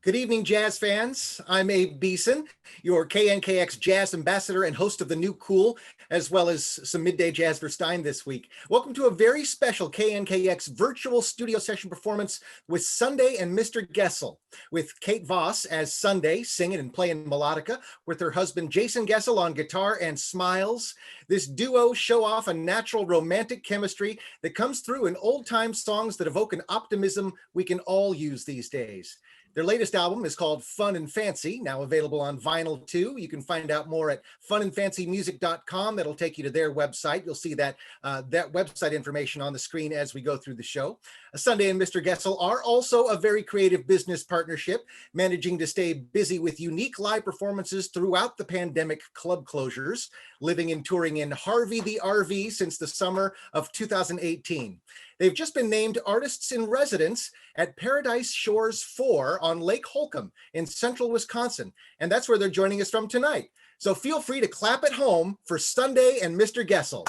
Good evening, jazz fans. I'm Abe Beeson, your KNKX jazz ambassador and host of The New Cool, as well as some midday jazz for Stein this week. Welcome to a very special KNKX virtual studio session performance with Sundae and Mr. Goessl, with Kate Voss as Sundae, singing and playing melodica, with her husband Jason Goessl on guitar and smiles. This duo show off a natural romantic chemistry that comes through in old-time songs that evoke an optimism we can all use these days. Their latest album is called Fun and Fancy, now available on vinyl too. You can find out more at funandfancymusic.com. That'll take you to their website. You'll see that website information on the screen as we go through the show. Sundae and Mr. Goessl are also a very creative business partnership, managing to stay busy with unique live performances throughout the pandemic club closures, living and touring in Harvey the RV since the summer of 2018. They've just been named Artists in Residence at Paradise Shores 4 on Lake Holcomb in central Wisconsin. And that's where they're joining us from tonight. So feel free to clap at home for Sundae and Mr. Goessl.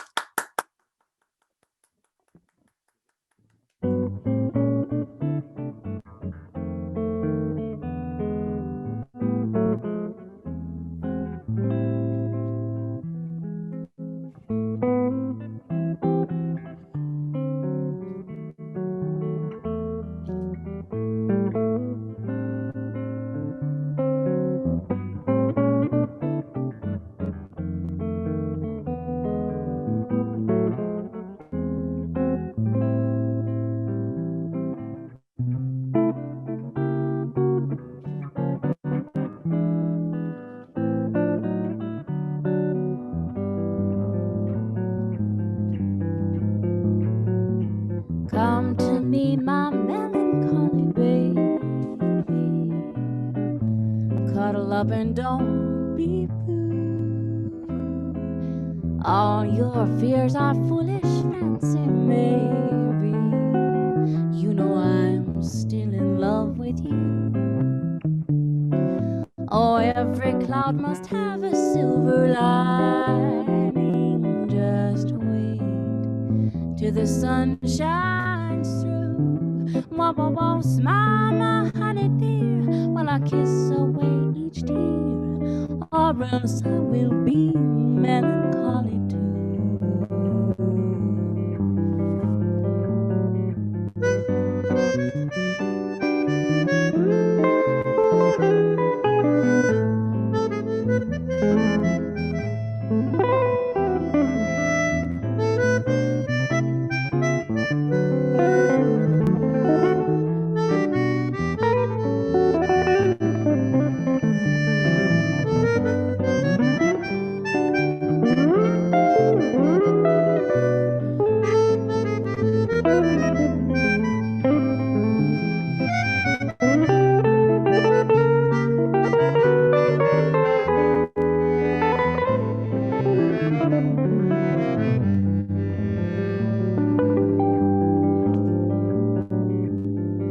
Come to me, my melancholy baby. Cuddle up and don't be blue. All your fears are foolish fancy, maybe. You know I'm still in love with you. Oh, every cloud must have a silver lining. Just wait till the sun shines through. Smile, my honey dear, while I kiss away each tear, or else I will be melancholy too.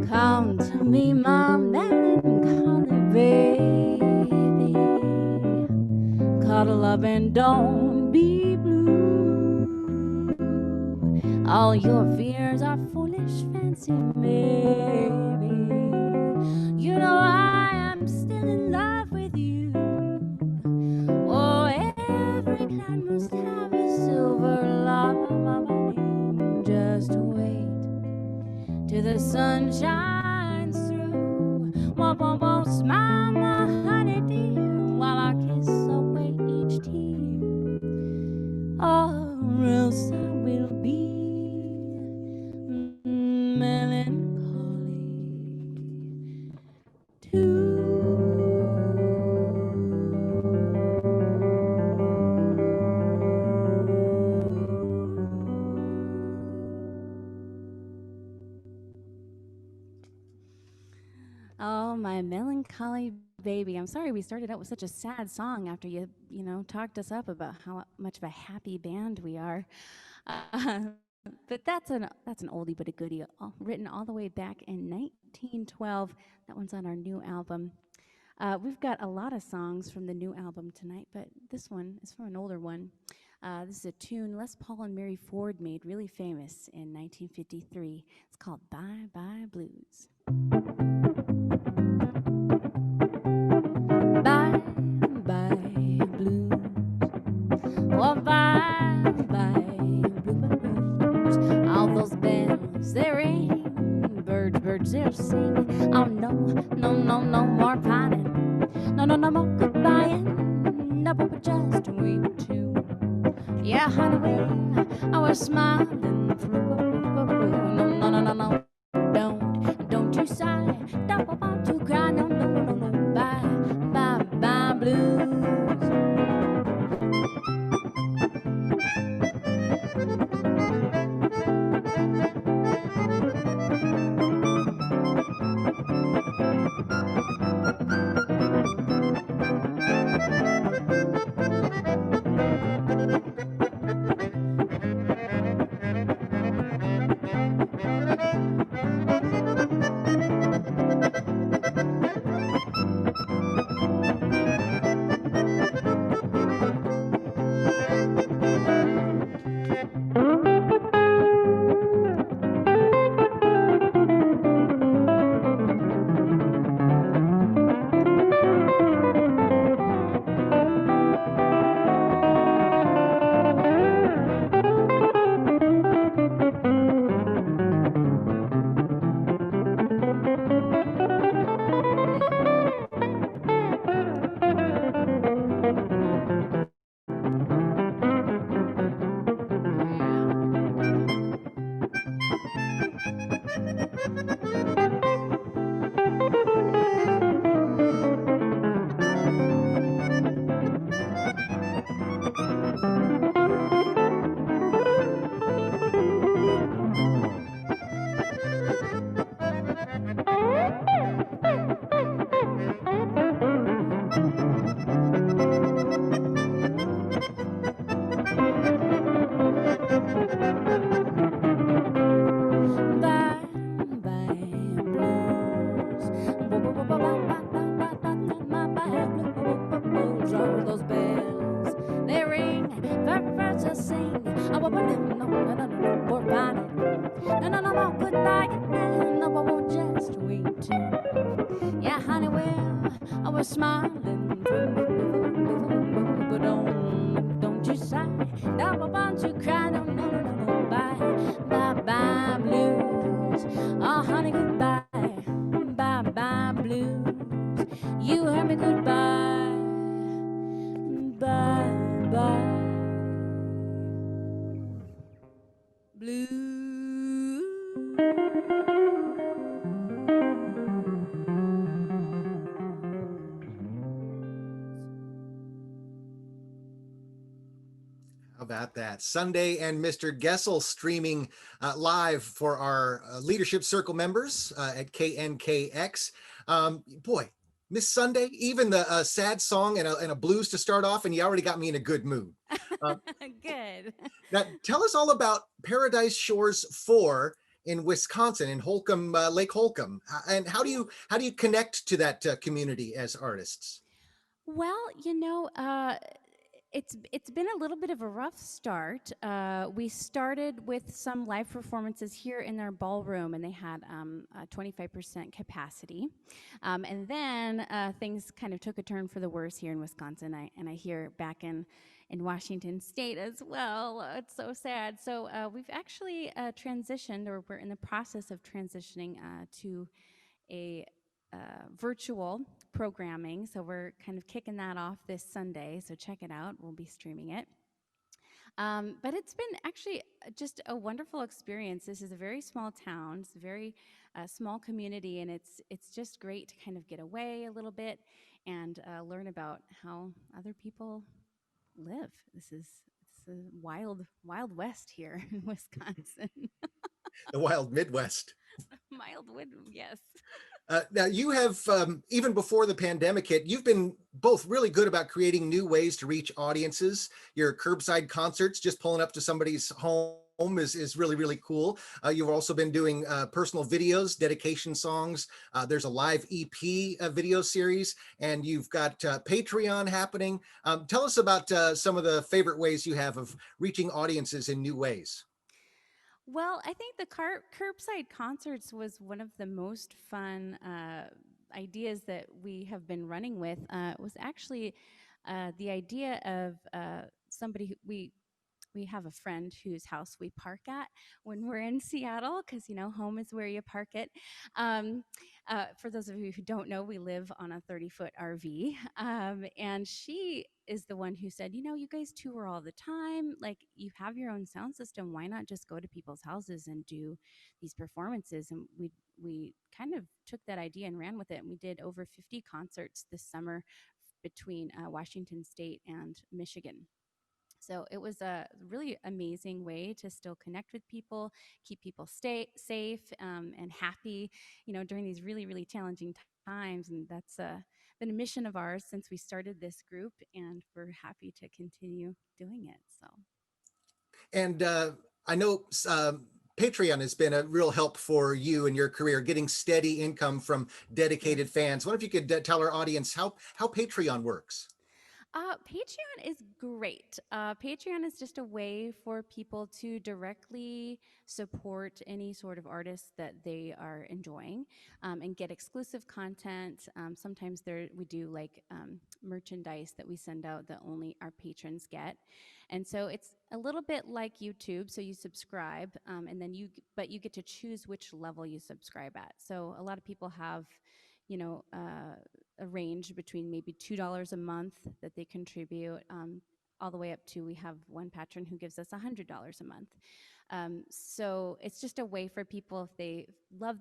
Come to me, my melancholy baby. Cuddle up and don't be blue. All your fears are foolish fancy, maybe. You know I am still in love with you. Oh, every cloud must have a silver lining. Just wait till the sun shines through. Smile, my honey dear, while I kiss away each tear, or else I will be melancholy too. Oh, my melancholy baby. I'm sorry we started out with such a sad song after you talked us up about how much of a happy band we are. But that's an oldie but a goodie, written all the way back in 1912. That one's on our new album. We've got a lot of songs from the new album tonight, but this one is from an older one. This is a tune Les Paul and Mary Ford made really famous in 1953. It's called Bye Bye Blues. birds they'll sing. Oh no, no, no, no more pining. No, no, no more goodbying. No, but just we two. Yeah, honey, I was smiling through. No, no, no, no, no. Don't you sigh. Don't want to cry. No, no, no, no. Bye, bye, bye, blues. Those bells, they ring, very first to sing. Oh, no, no, no, no, no, no, more panic. No, no, no, no, goodbye. No, but we'll just wait too. Yeah, honey, well, I was smiling. But don't you sigh. Now I want to cry. No, no, no, no, no. Bye, bye, bye, blues. Oh, honey, goodbye. Bye, bye, blues. You heard me goodbye. Bye, bye, blues. How about that? Sunday and Mr. Goessl streaming live for our Leadership Circle members at KNKX. Boy, Miss Sunday, even the sad song and a blues to start off, and you already got me in a good mood. Good. Now, tell us all about Paradise Shores 4 in Wisconsin, in Holcomb, Lake Holcomb, and how do you connect to that community as artists? Well, it's been a little bit of a rough start. We started with some live performances here in their ballroom, and they had a 25% capacity. And then things kind of took a turn for the worse here in Wisconsin. I hear back in Washington State as well. It's so sad. So we've actually transitioned, or we're in the process of transitioning to a virtual programming. So we're kind of kicking that off this Sunday. So check it out. We'll be streaming it. But it's been actually just a wonderful experience. This is a very small town. It's a very small community, and it's just great to kind of get away a little bit and learn about how other people live. It's a wild west here in Wisconsin. The wild Midwest. Mild wind, yes. Now you have, even before the pandemic hit, you've been both really good about creating new ways to reach audiences. Your curbside concerts, just pulling up to somebody's home is really, really cool. You've also been doing personal videos, dedication songs. There's a live EP video series, and you've got Patreon happening. Tell us about some of the favorite ways you have of reaching audiences in new ways. Well, I think the curbside concerts was one of the most fun ideas that we have been running with. It was actually the idea of somebody who we we have a friend whose house we park at when we're in Seattle, because home is where you park it. Um, for those of you who don't know, we live on a 30-foot RV, and she is the one who said, you guys tour all the time. Like, you have your own sound system. Why not just go to people's houses and do these performances? And we kind of took that idea and ran with it. And we did over 50 concerts this summer between Washington State and Michigan. So it was a really amazing way to still connect with people, keep people stay safe and happy, during these really, really challenging times. And that's been a mission of ours since we started this group, and we're happy to continue doing it. So. And I know Patreon has been a real help for you in your career, getting steady income from dedicated fans. What if you could tell our audience how Patreon works? Patreon is great. Patreon is just a way for people to directly support any sort of artist that they are enjoying, and get exclusive content. Sometimes we do like merchandise that we send out that only our patrons get. And so it's a little bit like YouTube. So you subscribe, and then but you get to choose which level you subscribe at. So a lot of people have, a range between maybe $2 a month that they contribute, all the way up to, we have one patron who gives us $100 a month. So it's just a way for people, if they love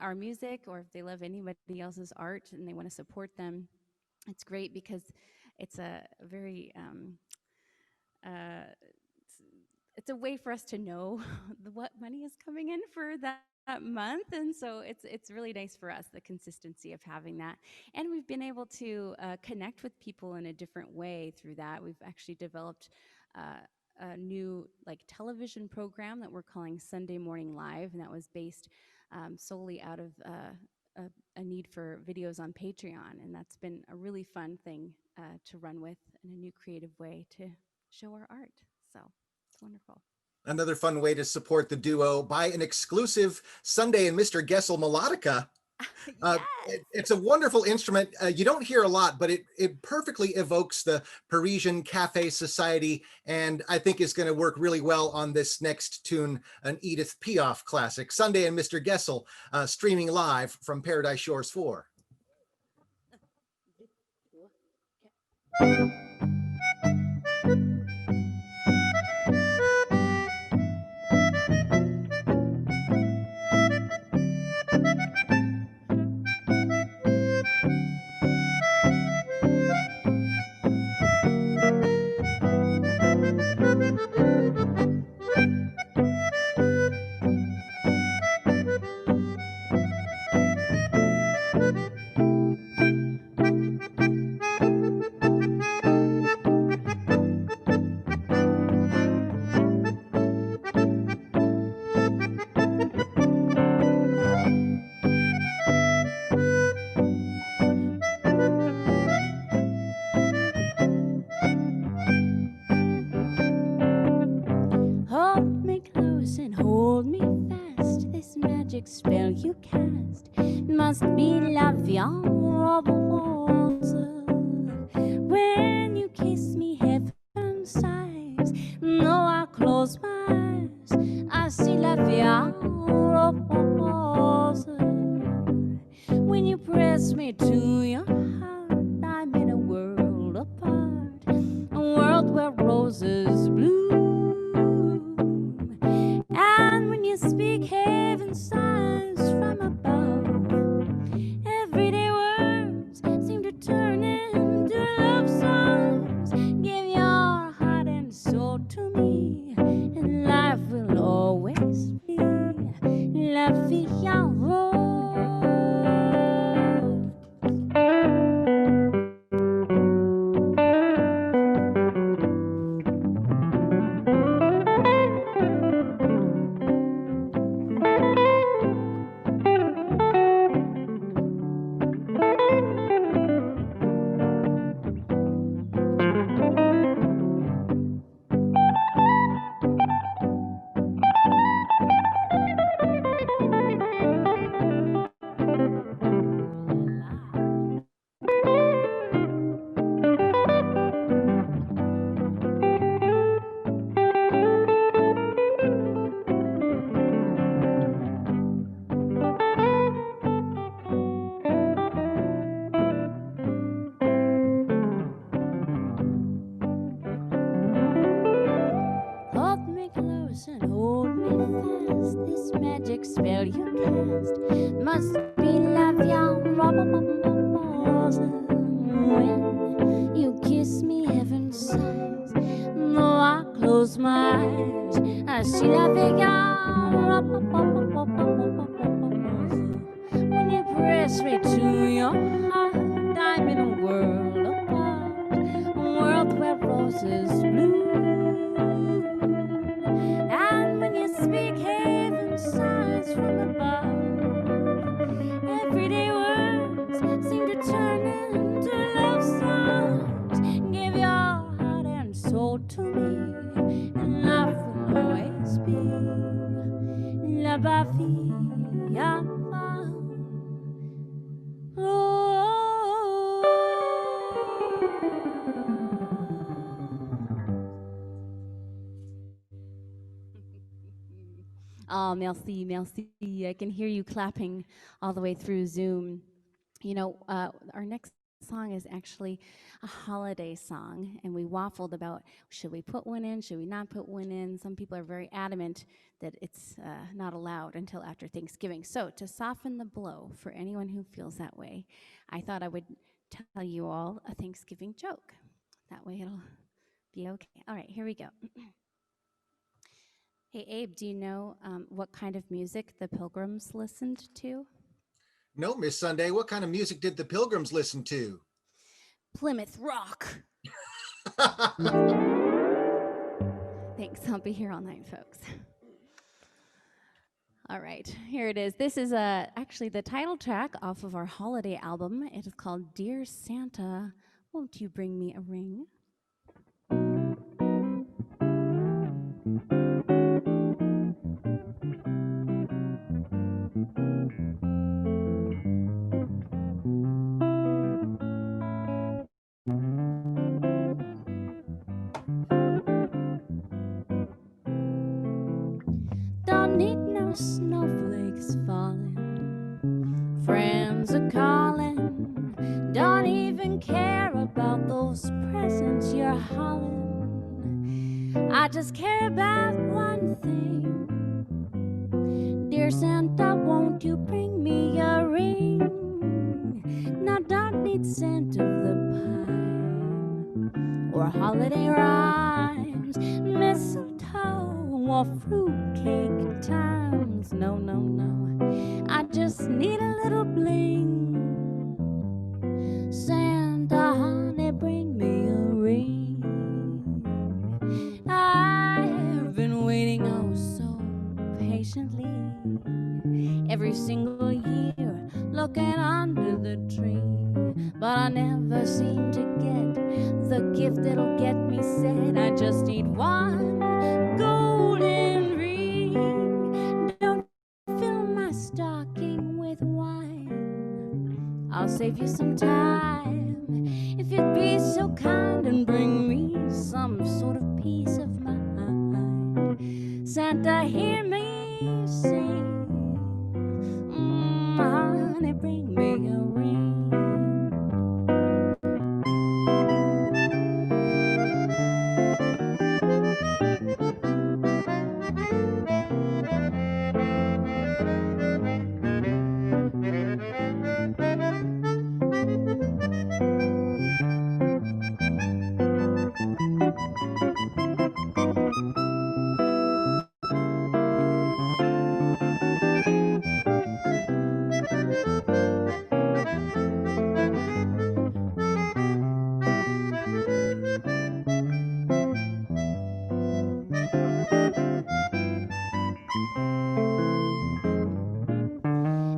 our music, or if they love anybody else's art and they want to support them. It's great because it's a very uh, it's a way for us to know what money is coming in for that month. And so it's really nice for us, the consistency of having that. And we've been able to connect with people in a different way through that. We've actually developed a new television program that we're calling Sunday Morning Live, and that was based solely out of a need for videos on Patreon. And that's been a really fun thing to run with, and a new creative way to show our art. So it's wonderful. Another fun way to support the duo: buy an exclusive Sundae and Mr. Goessl melodica. Yes. It's a wonderful instrument. You don't hear a lot, but it perfectly evokes the Parisian cafe society, and I think is going to work really well on this next tune, an Edith Piaf classic, Sundae and Mr. Goessl, streaming live from Paradise Shores 4. Hold me close and hold me fast. This magic spell you cast must be la viande rose. When you kiss me, heaven sighs. No, I close my eyes, I see la viande rose. When you press me to your heart, I'm in a world apart, a world where roses bloom. And when you speak heaven signs from above, everyday words seem to turn into love songs. Give your heart and soul to me, and life will always be la vie en rose. must be la viande rose when you kiss me, heaven sighs. Though I close my eyes, I see la viande when you press me to your heart. I'm in a world apart, a world where roses bloom. And when you speak, heaven sighs from above. Everyday words seem to turn into love songs. Give your heart and soul to me, and life will always be la bavia. Oh, merci, merci. I can hear you clapping all the way through Zoom. You know, our next song is actually a holiday song, and we waffled about should we put one in, should we not put one in. Some people are very adamant that it's not allowed until after Thanksgiving. So to soften the blow for anyone who feels that way, I thought I would tell you all a Thanksgiving joke. That way it'll be okay. All right, here we go. Hey, Abe, do you know what kind of music the Pilgrims listened to? No, Miss Sundae, what kind of music did the Pilgrims listen to? Plymouth Rock. Thanks, I'll be here all night, folks. All right, here it is. This is actually the title track off of our holiday album. It is called Dear Santa, Won't You Bring Me a Ring? Don't need no snowflakes falling, friends are calling, don't even care about those presents you're hauling. I just care about one thing. Dear Santa, won't you bring me a ring? Now don't need scent of the pine or holiday rhymes, mistletoe or fruitcake times. No, no, no, I just need a little bling. Santa, honey, bring me a ring. I've been waiting oh so patiently every single year, looking under the tree, but I never seem to get the gift that'll get me set. I just need one golden ring. Don't fill my stocking with wine, I'll save you some time if you'd be so kind and bring me some sort of peace of mind. Santa, hear me sing. Honey, bring me a ring.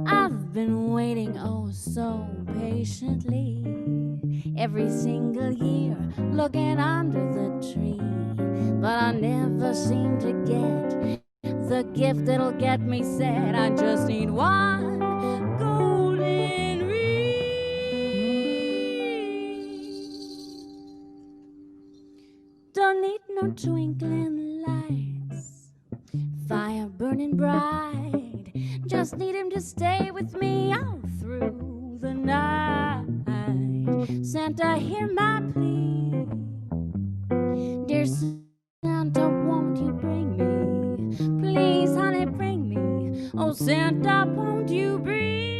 I've been waiting oh so patiently every single year, looking under the tree, but I never seem to get the gift that'll get me set. I just need one golden ring. Don't need no twinkling lights, fire burning bright. Just need him to stay with me all through the night. Santa, hear my plea. Dear Santa, won't you bring me? Please, honey, bring me. Oh, Santa, won't you bring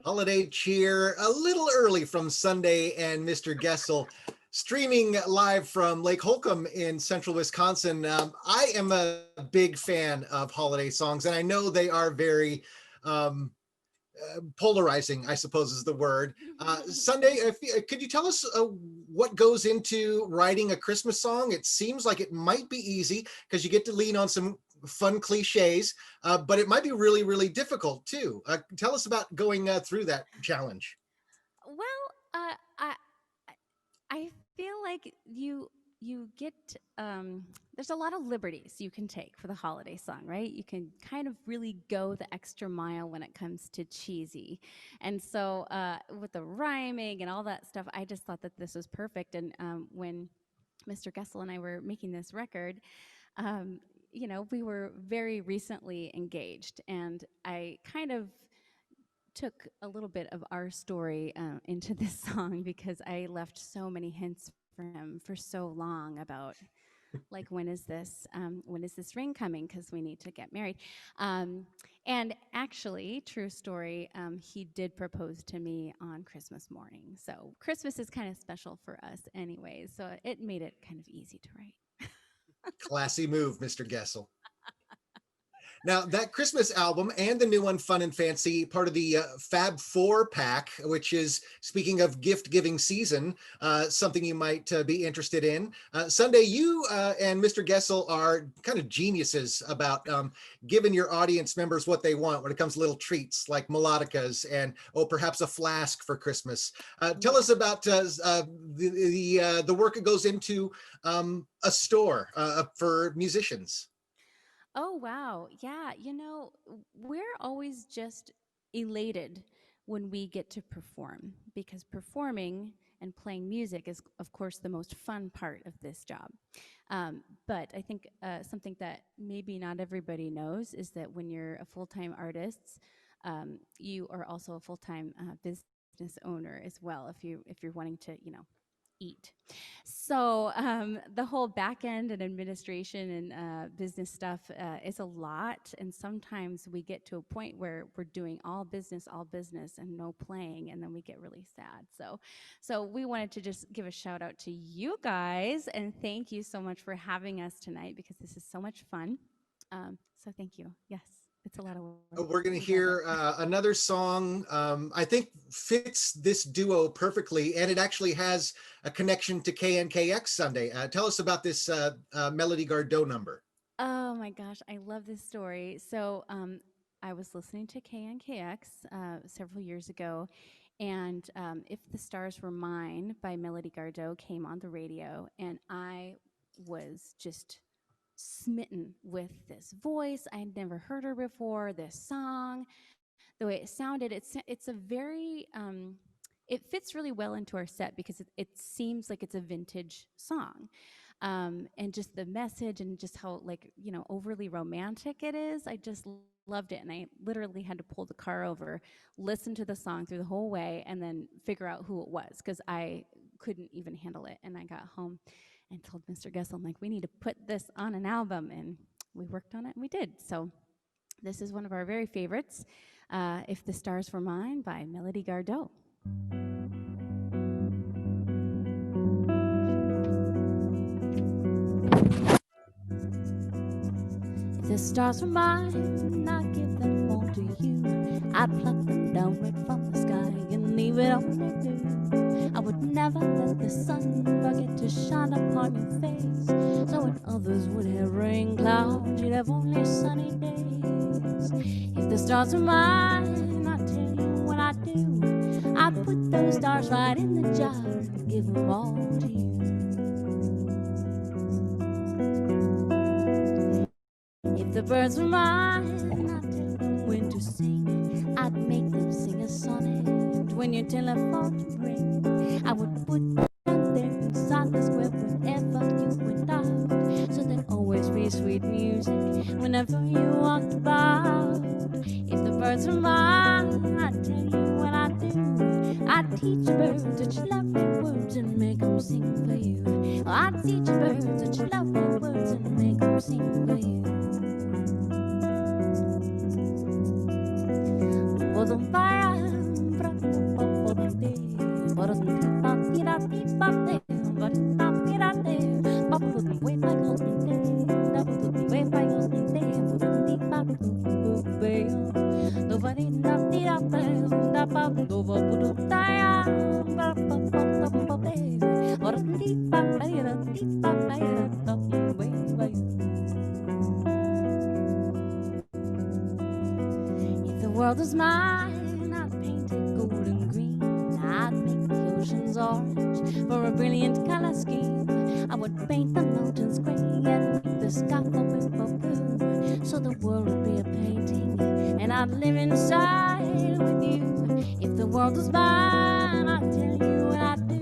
Holiday cheer a little early from Sundae and Mr. Goessl, streaming live from Lake Holcomb in central Wisconsin. I am a big fan of holiday songs, and I know they are very polarizing, I suppose is the word. Sundae, could you tell us what goes into writing a Christmas song? It seems like it might be easy because you get to lean on some fun cliches, but it might be really, really difficult too. Tell us about going through that challenge. Well, I feel like you get there's a lot of liberties you can take for the holiday song, right? You can kind of really go the extra mile when it comes to cheesy, and so with the rhyming and all that stuff, I just thought that this was perfect. And when Mr. Goessl and I were making this record, um, we were very recently engaged, and I kind of took a little bit of our story into this song because I left so many hints for him for so long about like when is this ring coming, because we need to get married. And actually, true story, he did propose to me on Christmas morning, so Christmas is kind of special for us anyways, so it made it kind of easy to write. Classy move, Mr. Goessl. Now, that Christmas album and the new one, Fun and Fancy, part of the Fab Four pack, which is, speaking of gift giving season, something you might be interested in. Sundae, you and Mr. Goessl are kind of geniuses about giving your audience members what they want when it comes to little treats like melodicas and, oh, perhaps a flask for Christmas. Tell us about the work that goes into a store for musicians. Oh, wow. Yeah. We're always just elated when we get to perform, because performing and playing music is, of course, the most fun part of this job. But I think something that maybe not everybody knows is that when you're a full-time artist, you are also a full-time business owner as well, if you're wanting to, eat. So the whole back end and administration and business stuff is a lot. And sometimes we get to a point where we're doing all business, and no playing, and then we get really sad. So we wanted to just give a shout out to you guys and thank you so much for having us tonight, because this is so much fun. So thank you. Yes. It's a lot of work. We're going to hear another song I think fits this duo perfectly, and it actually has a connection to KNKX Sunday. Tell us about this Melody Gardot number. Oh my gosh, I love this story. So I was listening to KNKX several years ago, and If the Stars Were Mine by Melody Gardot came on the radio, and I was just smitten with this voice. I'd never heard her before, this song, the way it sounded. It's a very, it fits really well into our set because it seems like it's a vintage song. And just the message and just how, like, overly romantic it is. I just loved it. And I literally had to pull the car over, listen to the song through the whole way, and then figure out who it was, because I couldn't even handle it. And I got home and told Mr. Goessl, I'm like, we need to put this on an album. And we worked on it, and we did. So this is one of our very favorites, If the Stars Were Mine by Melody Gardot. If the stars were mine, I'd give them all to you. I'd pluck them down right from the sky and leave it on the blue. I would never let the sun forget to shine upon your face. So when others would have rain clouds, you'd have only sunny days. If the stars were mine, I'd tell you what I'd do. I'd put those stars right in the jar and give them all to you. If the birds were mine, I'd tell them when to sing. I'd make them sing a sonnet when your telephone would ring. I would put them there inside the square whenever you went out, so there'd always be sweet music whenever you walked about. If the birds were mine, I'd tell you what I'd do. I'd teach birds such lovely words and make them sing for you. I'd teach birds such lovely words and make them sing for you. Was on fire, If the world was mine, I'd paint it golden green. I'd make the oceans orange for a brilliant color scheme. I would paint the mountains gray and make the sky for blue, so the world would be a painting, and I'd live inside with you. If the world was mine, I'd tell you what I'd do.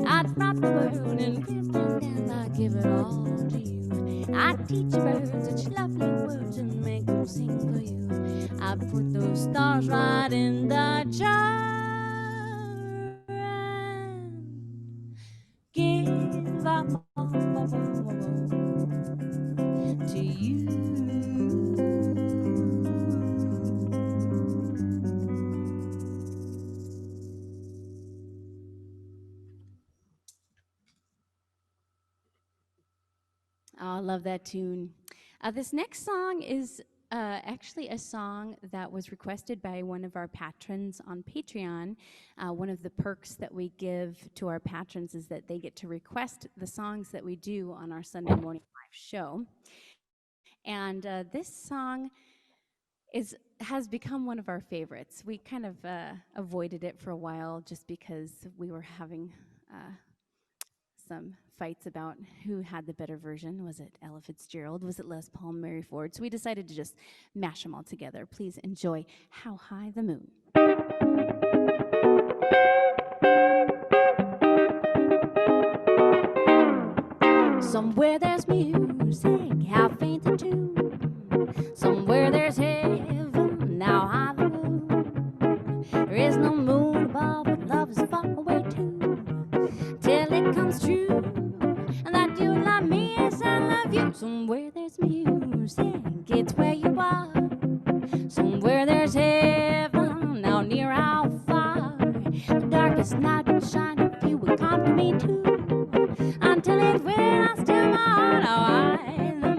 I'd wrap the world in glitter and I'd give it all to you. I'd teach birds such lovely words and make them sing for you. I'd put those stars right in the jar and give up to you. Oh, I love that tune. This next song is actually a song that was requested by one of our patrons on Patreon. One of the perks that we give to our patrons is that they get to request the songs that we do on our Sunday morning live show. And this song has become one of our favorites. We kind of avoided it for a while just because we were having some fights about who had the better version. Was it Ella Fitzgerald? Was it Les Paul, Mary Ford? So we decided to just mash them all together. Please enjoy How High the Moon. Somewhere there's music, how faint the tune. Somewhere there's heaven, now high the moon. There is no moon above, but love is far away too. Till it comes true, and that you love me as I love you. Somewhere there's music, it's where you are. Somewhere there's heaven, now near, how far. The darkest night will shine if you will come to me too. Until it will, I still my heart, how high the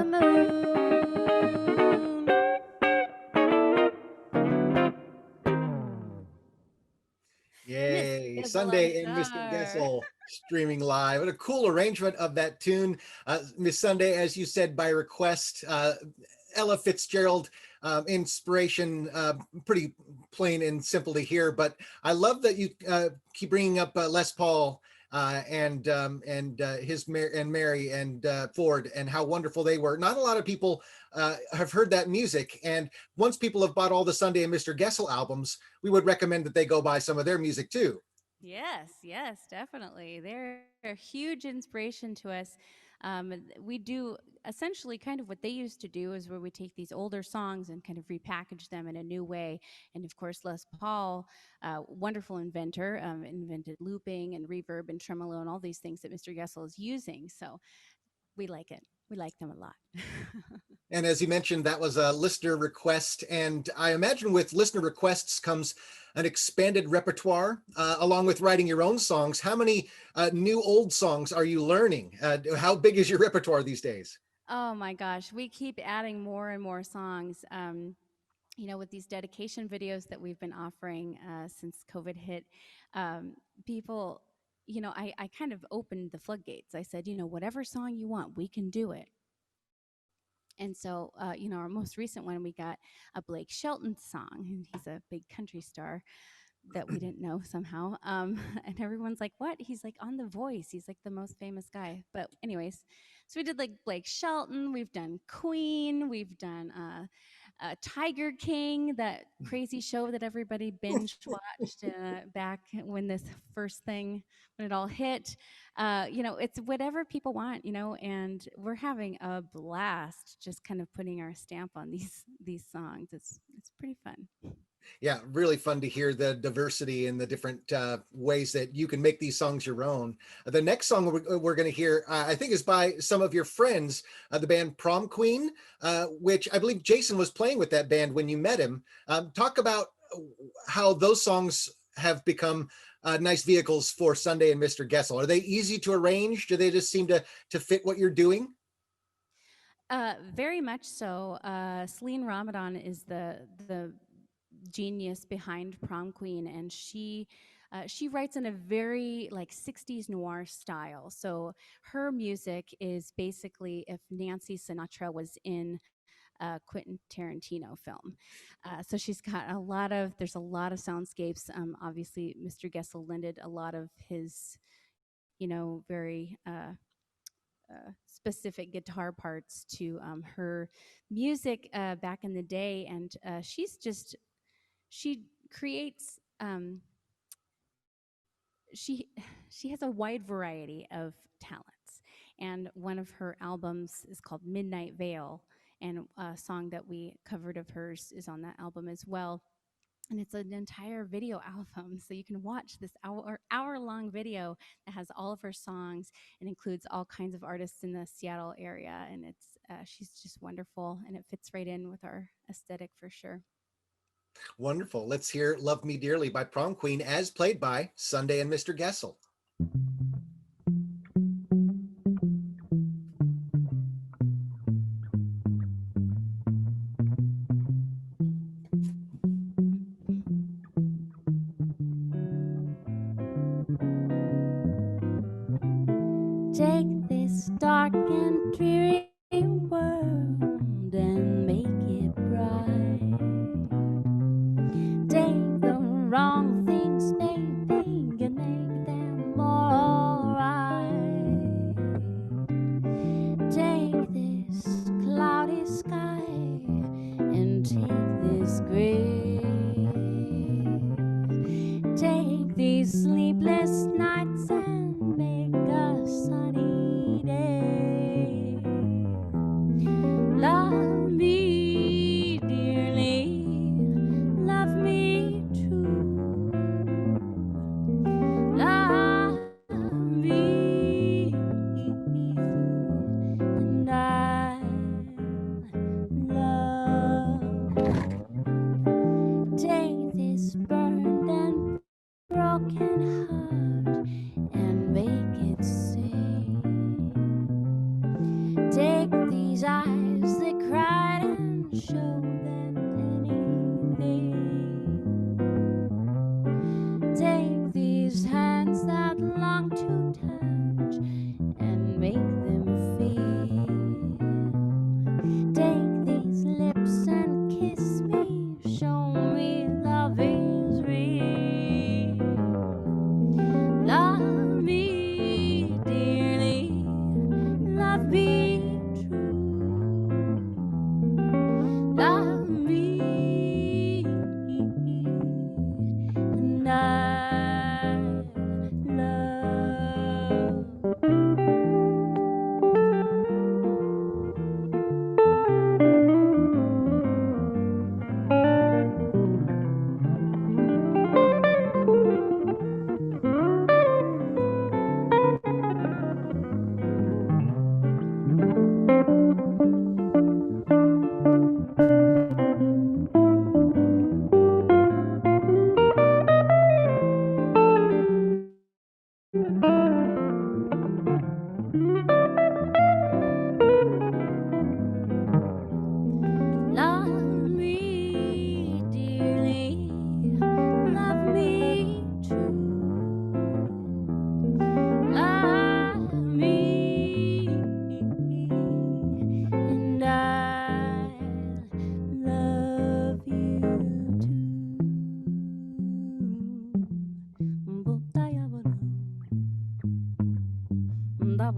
moon. Yay, Sundae and Mr. Goessl streaming live. What a cool arrangement of that tune. Miss Sundae, as you said, by request, Ella Fitzgerald inspiration, pretty plain and simple to hear, but I love that you keep bringing up Les Paul and Mary and Ford, and how wonderful they were. Not a lot of people have heard that music, and once people have bought all the Sundae and Mr. Goessl albums, we would recommend that they go buy some of their music too. Yes, yes, definitely. They're a huge inspiration to us. We do essentially kind of what they used to do is where we take these older songs and kind of repackage them in a new way. And of course, Les Paul, wonderful inventor, invented looping and reverb and tremolo and all these things that Mr. Goessl is using. So we like it. We like them a lot. And as you mentioned, that was a listener request. And I imagine with listener requests comes an expanded repertoire, along with writing your own songs. How many new old songs are you learning? How big is your repertoire these days? Oh my gosh, we keep adding more and more songs. With these dedication videos that we've been offering since COVID hit, people, I kind of opened the floodgates. I said, whatever song you want, we can do it. And so, our most recent one, we got a Blake Shelton song, and he's a big country star that we didn't know somehow. And everyone's like, what? He's like on The Voice. He's like the most famous guy. But, anyways, so we did like Blake Shelton, we've done Queen, we've done Tiger King, that crazy show that everybody binge watched back when this first thing, when it all hit. It's whatever people want, and we're having a blast just kind of putting our stamp on these songs. It's pretty fun. Yeah, really fun to hear the diversity and the different ways that you can make these songs your own. The next song we're going to hear, I think, is by some of your friends, the band Prom Queen, which I believe Jason was playing with that band when you met him. Talk about how those songs have become nice vehicles for Sundae and Mr. Goessl. Are they easy to arrange? Do they just seem to fit what you're doing? Very much so. Celine Ramadan is the genius behind Prom Queen, and she writes in a very like 60s noir style. So her music is basically if Nancy Sinatra was in a Quentin Tarantino film. So she's got there's a lot of soundscapes. Obviously, Mr. Goessl lended a lot of his, very specific guitar parts to her music back in the day, and she creates she has a wide variety of talents, and one of her albums is called Midnight Veil, and a song that we covered of hers is on that album as well. And it's an entire video album, so you can watch this hour long video that has all of her songs and includes all kinds of artists in the Seattle area. And she's just wonderful, and it fits right in with our aesthetic for sure. Wonderful. Let's hear Love Me Dearly by Prom Queen as played by Sundae and Mr. Goessl. Take this dark and dreary world and make it bright. Take the wrong things, baby, and make them alright. Take this cloudy sky and take this gray. Take these sleepless nights and make a sunny day. Love me dearly, love me true. Love me, and I love. Take this burned and broken heart and make it sing. Take these eyes that cried and show them anything. Take these hands that long to touch and make them feel. Take these lips and kiss me, show me love is real. Love me dearly, love me true. Love me, and I love. Well,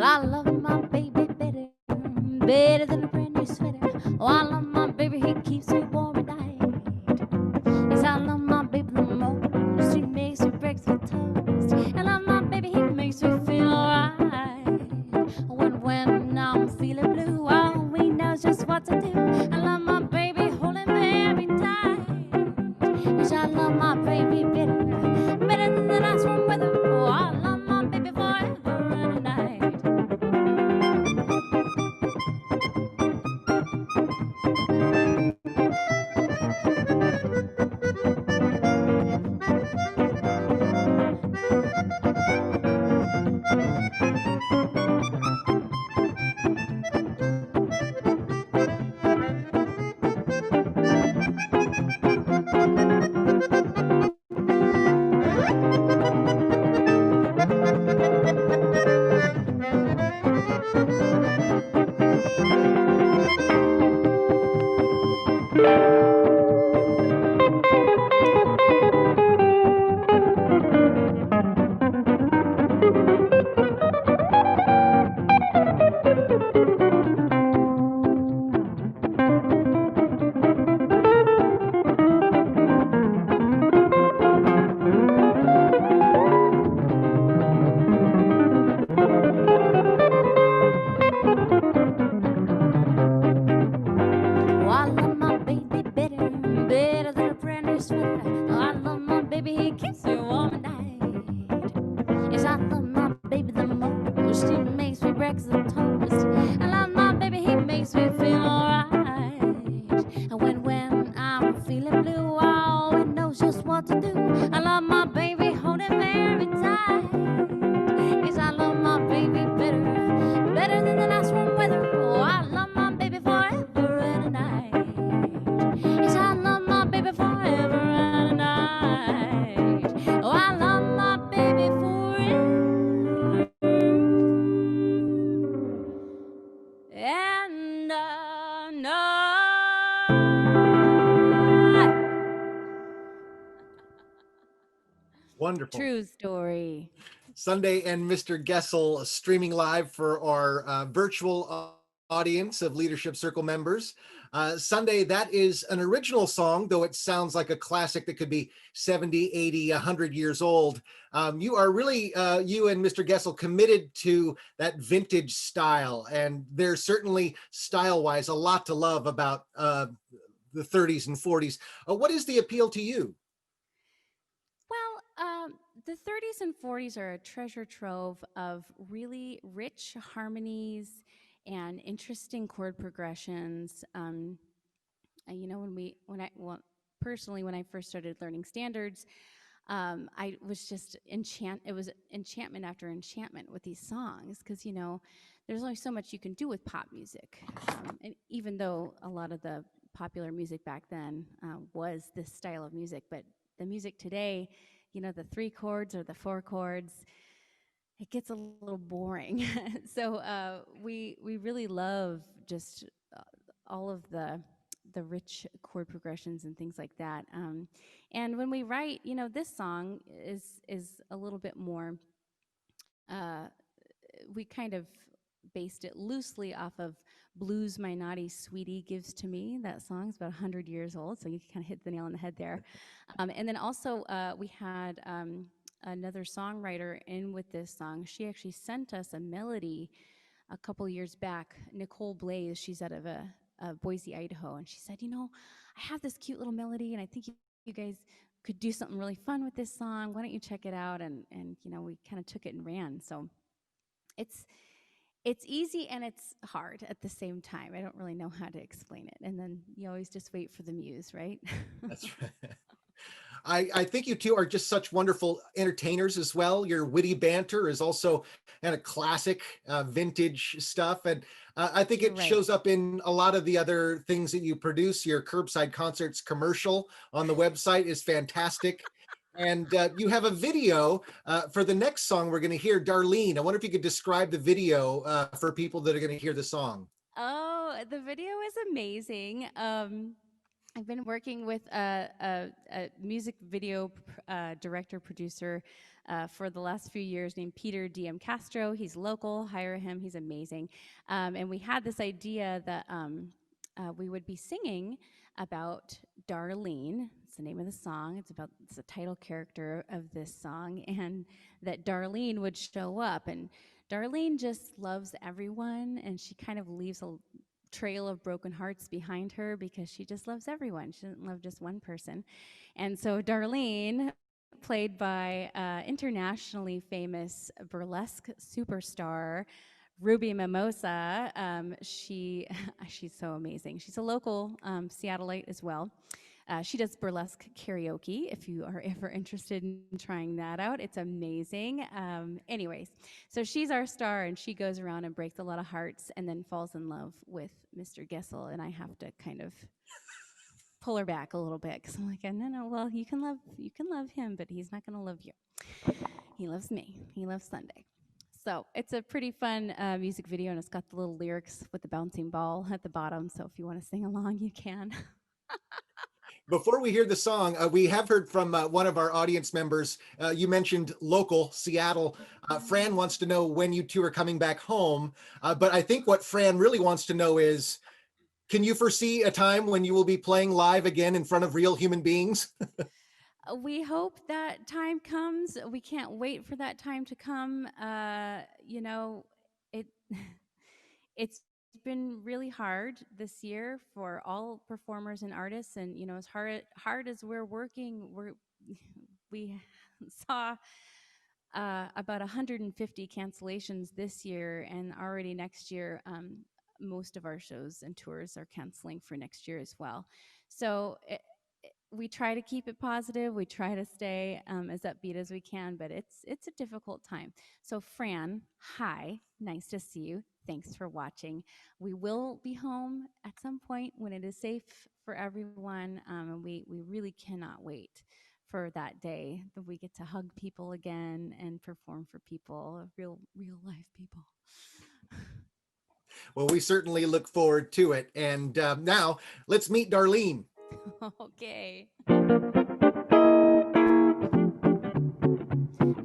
I love my baby better, better than a brand new sweater. Oh, I love my baby, he keeps me warm at night. Yes, I love my baby the most. He makes me breakfast toast. I love my baby, he makes me feel alright. When I'm feeling blue, oh, he knows just what to do. I love my baby, holding very tight. Yes, I love my baby better, better than the nice warm weather. Oh, I love my baby forever and a night. Oh, I love my baby better, better than a brand new sweater. Oh, I love my baby, he keeps me warm at night. Yes, I love my baby the most. He makes me breakfast and toast. I love my baby, he makes me feel alright. And when I'm feeling blue, oh, he knows just what to do. I love my baby, hold it very tight. Yes, I love my baby better, better than the nice warm weather. Oh, I love my baby forever and a night. Yes, I love my baby forever and a night. Oh, I love my baby forever and a night. Wonderful. True story. Sunday and Mr. Goessl streaming live for our virtual audience of Leadership Circle members. Sunday, that is an original song, though it sounds like a classic that could be 70, 80, 100 years old. You are really, you and Mr. Goessl, committed to that vintage style. And there's certainly, style-wise, a lot to love about the 30s and 40s. What is the appeal to you? Well, the 30s and 40s are a treasure trove of really rich harmonies and interesting chord progressions. Well, personally, when I first started learning standards, I was just it was enchantment after enchantment with these songs because, there's only so much you can do with pop music. And even though a lot of the popular music back then was this style of music, but the music today, the three chords or the four chords, it gets a little boring. So we really love just all of the rich chord progressions and things like that. And when we write, this song is a little bit more. Uh, we kind of based it loosely off of Blues My Naughty Sweetie Gives to Me. That song's about 100 years old, so you kind of hit the nail on the head there. And then also we had another songwriter in with this song. She actually sent us a melody a couple years back. Nicole Blaze, she's out of Boise, Idaho, and she said, I have this cute little melody, and I think you guys could do something really fun with this song. Why don't you check it out? And we kind of took it and ran. So it's easy and it's hard at the same time. I don't really know how to explain it. And then you always just wait for the muse, right? That's right. I think you two are just such wonderful entertainers as well. Your witty banter is also kind of classic vintage stuff. And I think You're it right. shows up in a lot of the other things that you produce. Your Curbside Concerts commercial on the website is fantastic. And you have a video for the next song we're going to hear, Darlene. I wonder if you could describe the video for people that are going to hear the song. Oh, the video is amazing. I've been working with a music video director producer for the last few years named Peter DM Castro. He's local. Hire him. He's amazing. And we had this idea that we would be singing about Darlene. It's the name of the song. It's the title character of this song, and that Darlene would show up. And Darlene just loves everyone, and she kind of leaves a trail of broken hearts behind her because she just loves everyone. She doesn't love just one person. And so Darlene, played by internationally famous burlesque superstar Ruby Mimosa, she's so amazing. She's a local Seattleite as well. She does burlesque karaoke. If you are ever interested in trying that out, it's amazing. Anyways, so she's our star, and she goes around and breaks a lot of hearts, and then falls in love with Mr. Goessl, and I have to kind of pull her back a little bit because I'm like, no, well, you can love him, but he's not going to love you. He loves me. He loves Sundae. So it's a pretty fun music video, and it's got the little lyrics with the bouncing ball at the bottom. So if you want to sing along, you can. Before we hear the song, we have heard from one of our audience members. You mentioned local Seattle. Fran wants to know when you two are coming back home. But I think what Fran really wants to know is, can you foresee a time when you will be playing live again in front of real human beings? We hope that time comes. We can't wait for that time to come. It it's been really hard this year for all performers and artists, and as hard as we're working, we saw about 150 cancellations this year, and already next year, most of our shows and tours are canceling for next year as well. So we try to keep it positive. We try to stay as upbeat as we can, but it's a difficult time. So Fran, hi, nice to see you. Thanks for watching. We will be home at some point when it is safe for everyone, and we really cannot wait for that day that we get to hug people again and perform for people, real life people. Well, we certainly look forward to it. And now let's meet Darlene. Okay.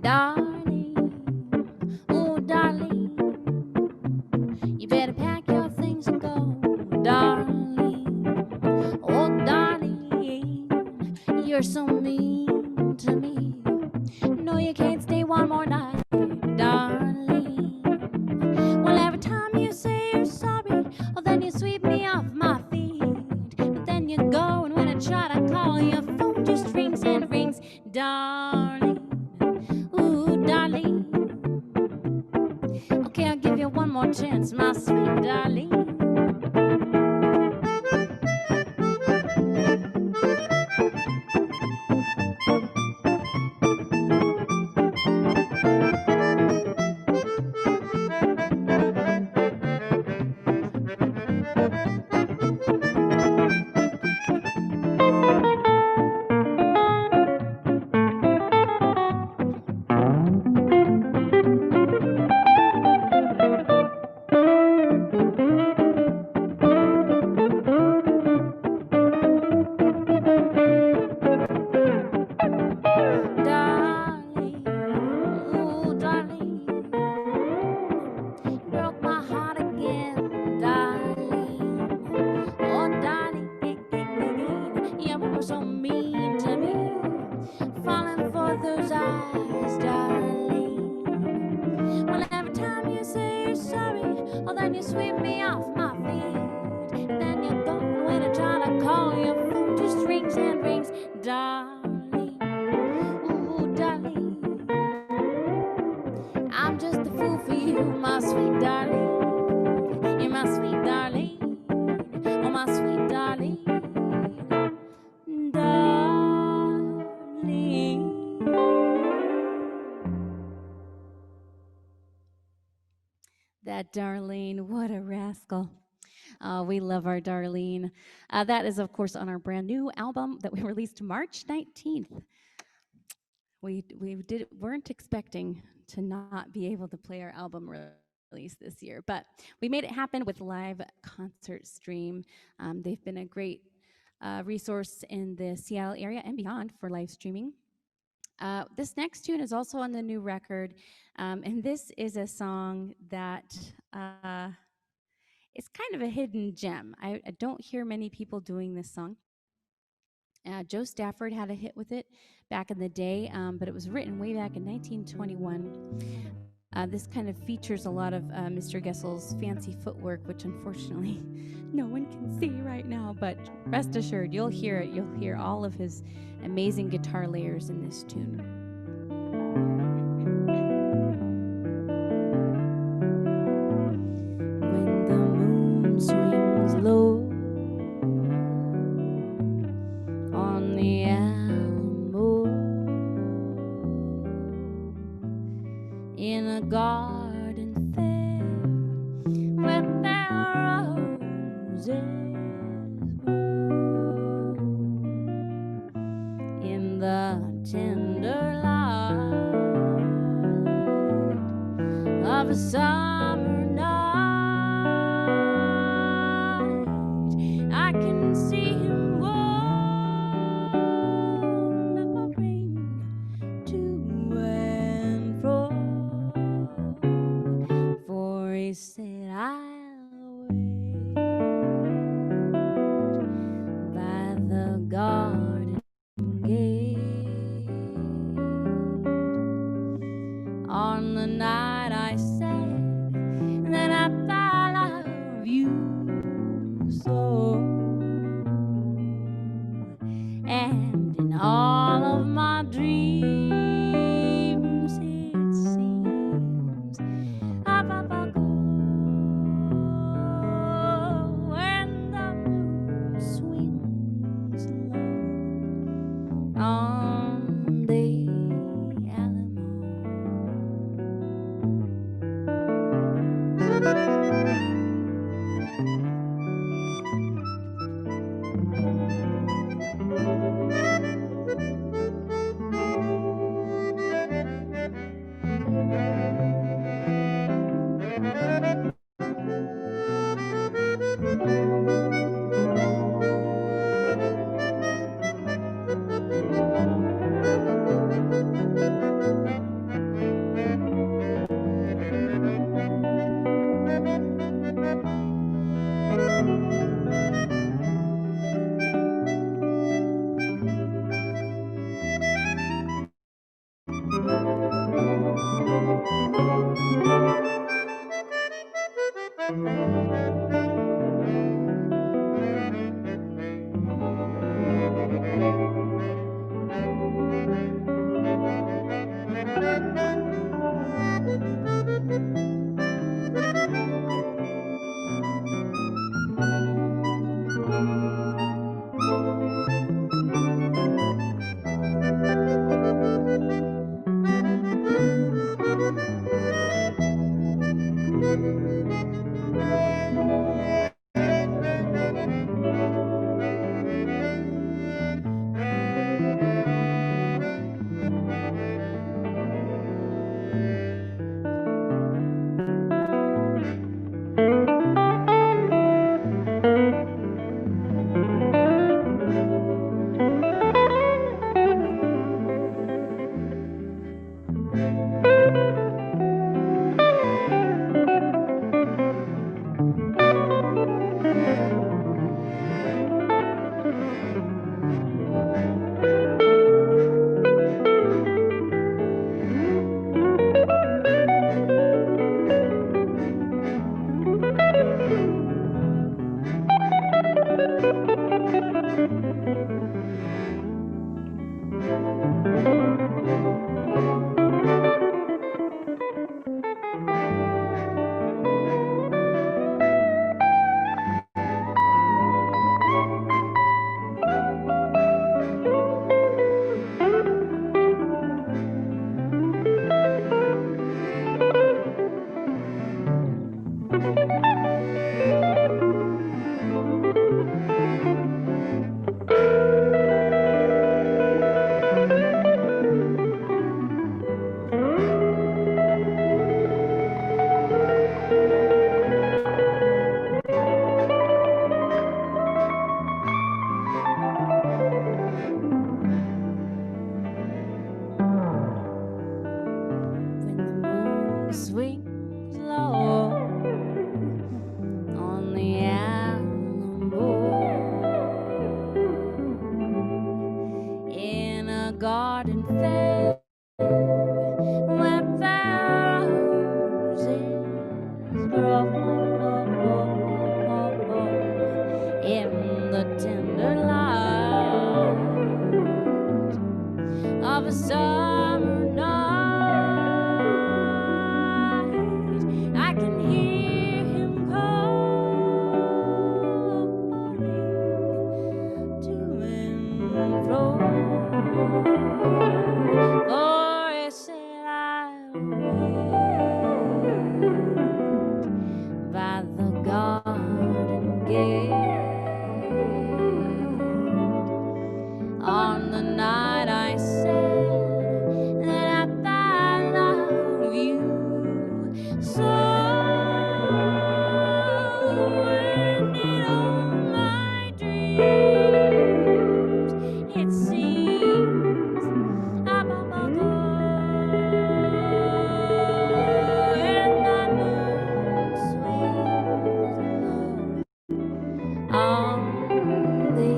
Darling, oh darling, you better pack your things and go, darling. Oh darling, you're so mean to me. No, you can't stay one more night, darling. Well, every time you say you're sorry, well, then you sweep me off my feet. But then you go, and when I try to call, your phone just rings and rings, darling. Ooh, darling. Okay, I'll give you one more chance, my sweet darling. Darling, ooh, darling, broke my heart again, darling. Oh, darling, you were so mean to me, falling for those eyes, darling. Well, every time you say you're sorry, well, then you sweep me off my feet, and then you go when I try to call, your phone just rings and rings, darling. Ooh, darling, I'm just a fool for you, my sweet darling. You're my sweet darling. Oh, my sweet darling. Darling. Darlene, what a rascal. We love our Darlene. That is, of course, on our brand new album that we released March 19th. Weren't expecting to not be able to play our album release this year, but we made it happen with live concert stream. They've been a great resource in the Seattle area and beyond for live streaming. This next tune is also on the new record, and this is a song that is kind of a hidden gem. I don't hear many people doing this song. Joe Stafford had a hit with it back in the day, but it was written way back in 1921. This kind of features a lot of Mr. Goessl's fancy footwork, which unfortunately no one can see right now, but rest assured, you'll hear it. You'll hear all of his amazing guitar layers in this tune. When the moon swings low on the Alamo in a garden fair where there roses grow in the tender light of a summer night, I can see him wandering to and fro, for he said, I'll wait by the garden gate on the night I said that I thought of you so, and in all of my dreams it seems up I go when the moon swings low on the Alamo. garden fair where fair roses grow in the tender light of a summer night. I can hear him calling to and fro. For he said I'll wait by the garden gate on the night I said that I love you so. And in all my dreams it seems I'm a and the moon swings low on the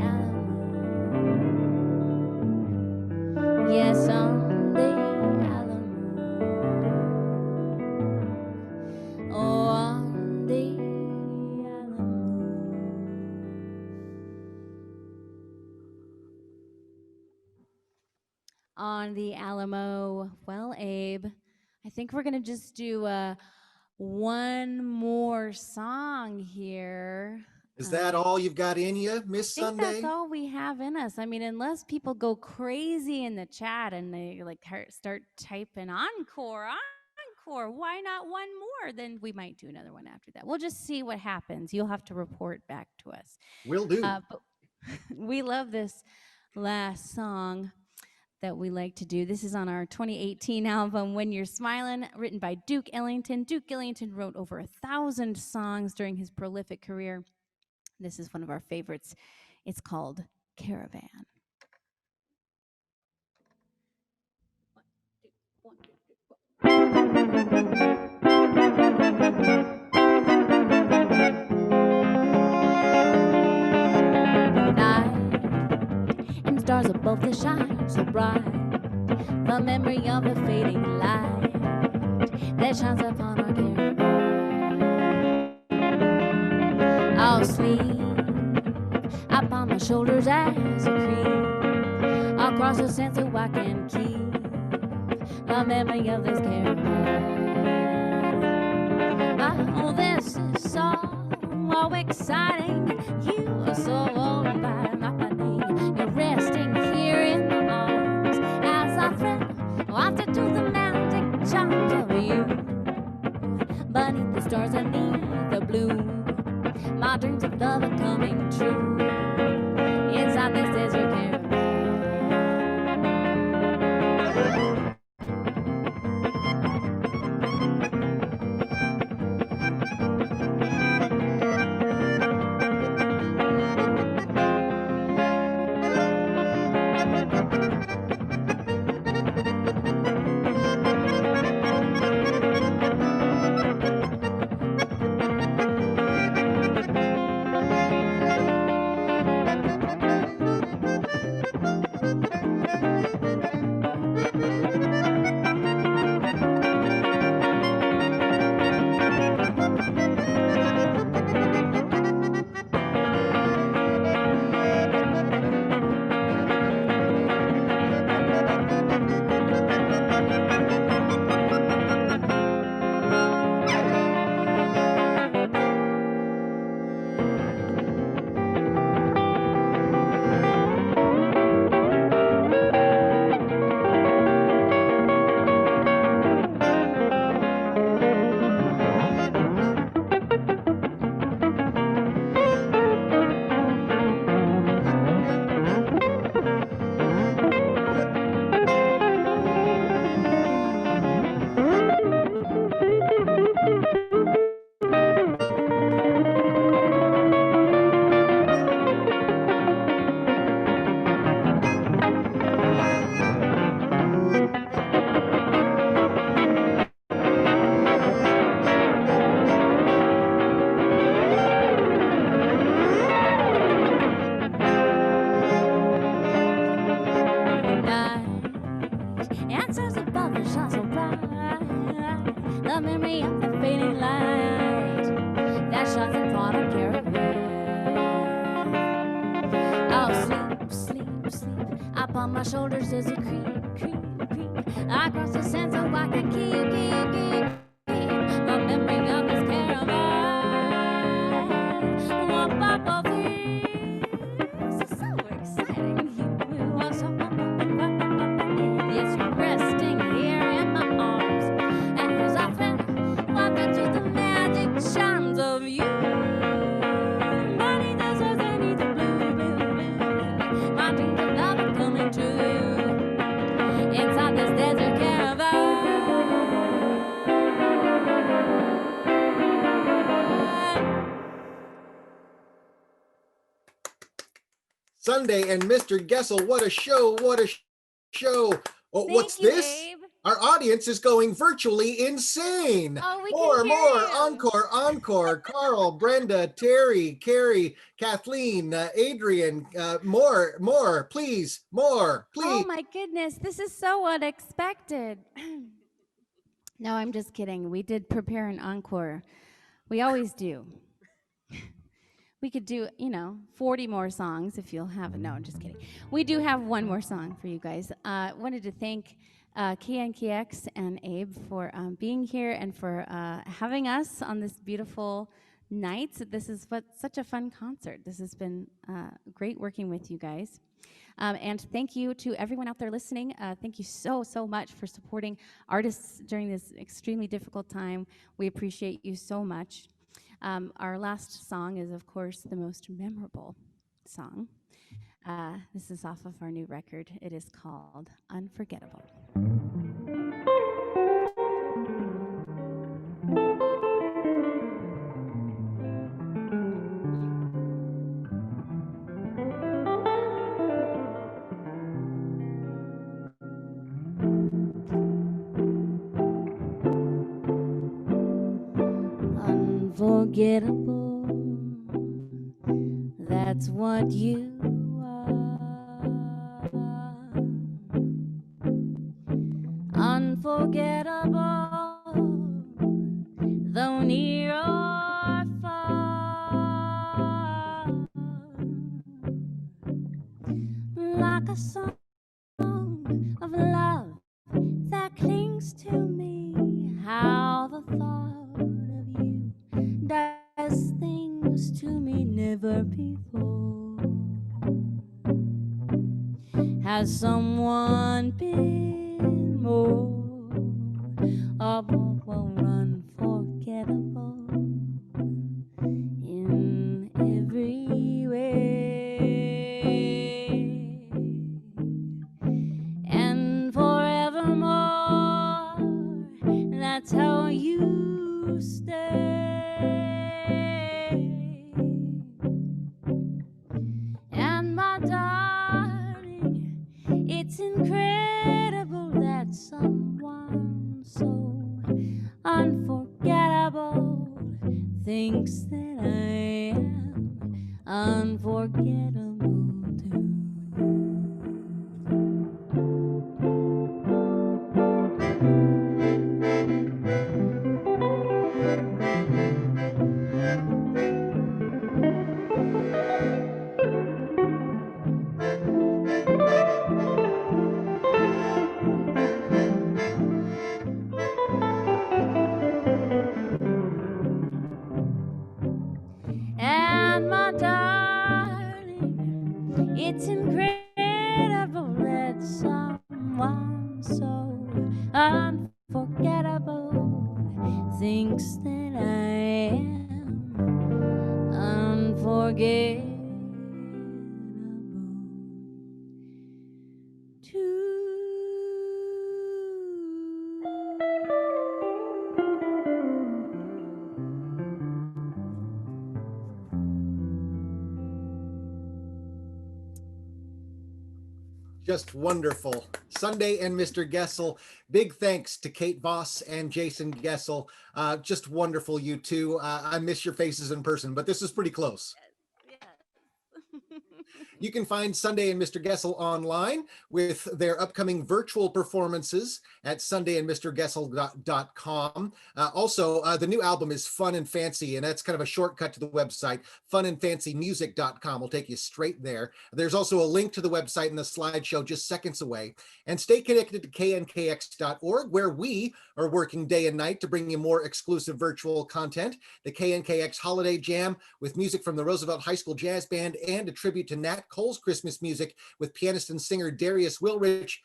Alamo. Yes, on the Alamo. Oh, on the Alamo. On the Alamo. Well, Abe, I think we're gonna just do one more song here. Is that all you've got in you, Miss I think Sundae? that's all we have in us. I mean, unless people go crazy in the chat and they like start typing encore, encore, why not one more? Then we might do another one after that. We'll just see what happens. You'll have to report back to us. Will do. But we love this last song that we like to do. This is on our 2018 album, When You're Smiling, written by Duke Ellington. Duke Ellington wrote over 1,000 songs during his prolific career. This is one of our favorites. It's called Caravan. Night and stars above the shine so bright, the memory of the fading light that shines upon our caravan. I'll sleep upon my shoulders as a creep across the sand so I can keep the memory of this caravan. Oh, this is so exciting. You are so by my name. You're resting here in my arms as I thrill off to the magic charms of you. Beneath the stars and beneath the blue, my dreams of love are coming true. Inside this desert caravan. sleep, sleep. Up on my shoulders does it creep, creep, creep. Across the sand so I can keep the memory of this caravan. Whoop, up, up, this is so exciting. You are so yes, you're resting here in my arms as I thrill, walk into the magic charms of you. Money deserves any the blue, blue, blue. My dreams of love are coming true inside this desert caravan. Sundae and Mr. Goessl, what a show, what a show. Oh, what's Thank you, this? Abe. Our audience is going virtually insane. Oh, we More, can hear more, you. encore, encore. Carl, Brenda, Terry, Carrie, Kathleen, Adrian, more, please, more, please. Oh my goodness, this is so unexpected. No, I'm just kidding. We did prepare an encore. We always do. We could do, 40 more songs if you'll have it. No, I'm just kidding. We do have one more song for you guys. Wanted to thank KNKX and Abe for being here and for having us on this beautiful night. This is such a fun concert. This has been great working with you guys. And thank you to everyone out there listening. Thank you so, so much for supporting artists during this extremely difficult time. We appreciate you so much. Our last song is, of course, the most memorable song. This is off of our new record. It is called Unforgettable. Unforgettable, that's what you are. Unforgettable, though near or far. Like a song of love that clings to me, how the thought of you does things to me never before. Has someone been more of unforgettable in every way? And forevermore, that's how you stay. And my darling, it's incredible that someone so unforgettable thinks that I am unforgettable too. And my darling, it's incredible that someone so unforgettable thinks that I am unforgettable too. Just wonderful. Sundae and Mr. Goessl. Big thanks to Kate Voss and Jason Goessl. Just wonderful, you two. I miss your faces in person, but this is pretty close. Yes. You can find Sundae and Mr. Goessl online with their upcoming virtual performances at sundayandmrgoessl.com. Also, the new album is Fun and Fancy, and that's kind of a shortcut to the website. Funandfancymusic.com will take you straight there. There's also a link to the website in the slideshow just seconds away. And stay connected to KNKX.org, where we are working day and night to bring you more exclusive virtual content. The KNKX Holiday Jam with music from the Roosevelt High School Jazz Band and a tribute to Nat Cole's Christmas music with pianist and singer Darius Wilrich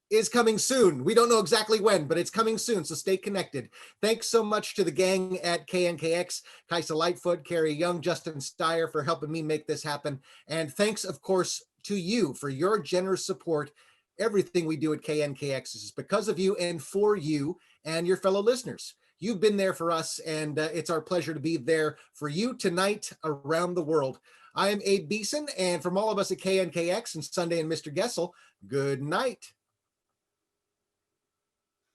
is coming soon. We don't know exactly when, but it's coming soon, so stay connected. Thanks so much to the gang at KNKX, Kaisa Lightfoot, Carrie Young, Justin Steyer for helping me make this happen. And thanks, of course, to you for your generous support. Everything we do at KNKX is because of you and for you and your fellow listeners. You've been there for us, and it's our pleasure to be there for you tonight around the world. I am Abe Beeson, and from all of us at KNKX and Sundae and Mr. Goessl, good night.